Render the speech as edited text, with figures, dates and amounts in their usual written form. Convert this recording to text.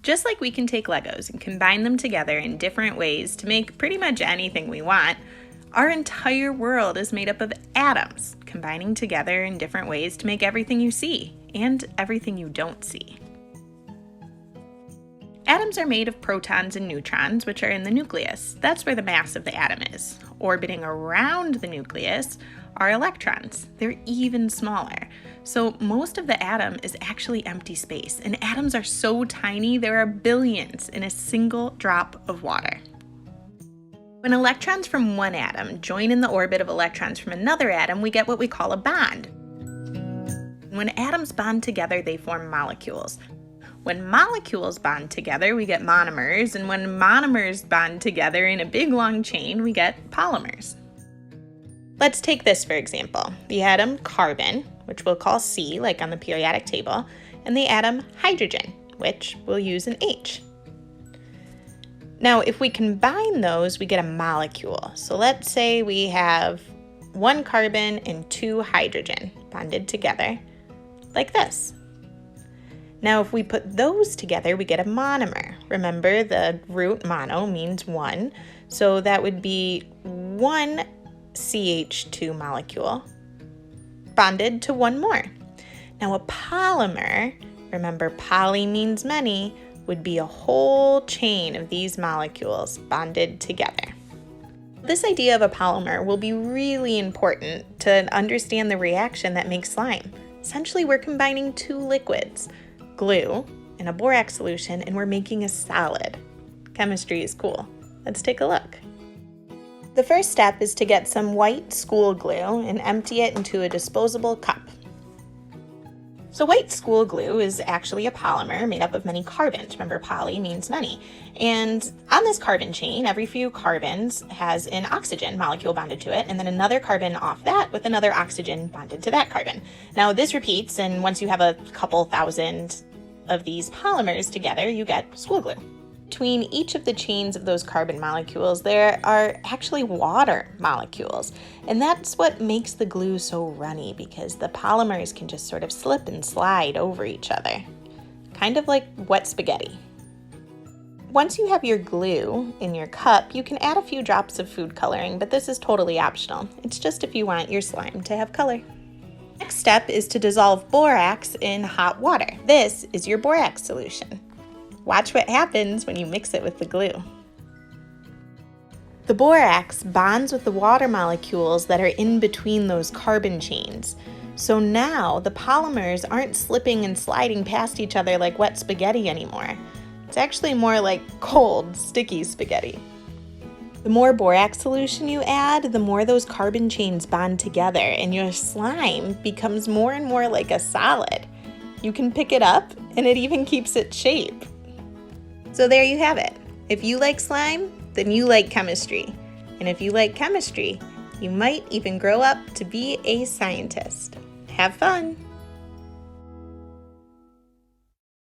Just like we can take Legos and combine them together in different ways to make pretty much anything we want, our entire world is made up of atoms, combining together in different ways to make everything you see and everything you don't see. Atoms are made of protons and neutrons, which are in the nucleus. That's where the mass of the atom is. Orbiting around the nucleus are electrons. They're even smaller. So most of the atom is actually empty space, and atoms are so tiny there are billions in a single drop of water. When electrons from one atom join in the orbit of electrons from another atom, we get what we call a bond. When atoms bond together, they form molecules. When molecules bond together, we get monomers, and when monomers bond together in a big long chain, we get polymers. Let's take this for example, the atom carbon, which we'll call C, like on the periodic table, and the atom hydrogen, which we'll use an H. Now, if we combine those, we get a molecule. So let's say we have one carbon and two hydrogen bonded together, like this. Now, if we put those together, we get a monomer. Remember, the root mono means one, so that would be one CH2 molecule bonded to one more. Now, a polymer, remember poly means many, would be a whole chain of these molecules bonded together. This idea of a polymer will be really important to understand the reaction that makes slime. Essentially, we're combining two liquids, glue in a borax solution, and we're making a solid. Chemistry is cool. Let's take a look. The first step is to get some white school glue and empty it into a disposable cup. So white school glue is actually a polymer made up of many carbons. Remember, poly means many. And on this carbon chain, every few carbons has an oxygen molecule bonded to it, and then another carbon off that with another oxygen bonded to that carbon. Now this repeats, and once you have a couple thousand of these polymers together, you get school glue. Between each of the chains of those carbon molecules, there are actually water molecules. And that's what makes the glue so runny, because the polymers can just sort of slip and slide over each other. Kind of like wet spaghetti. Once you have your glue in your cup, you can add a few drops of food coloring, but this is totally optional. It's just if you want your slime to have color. Next step is to dissolve borax in hot water. This is your borax solution. Watch what happens when you mix it with the glue. The borax bonds with the water molecules that are in between those carbon chains. So now the polymers aren't slipping and sliding past each other like wet spaghetti anymore. It's actually more like cold, sticky spaghetti. The more borax solution you add, the more those carbon chains bond together, and your slime becomes more and more like a solid. You can pick it up, and it even keeps its shape. So there you have it. If you like slime, then you like chemistry. And if you like chemistry, you might even grow up to be a scientist. Have fun!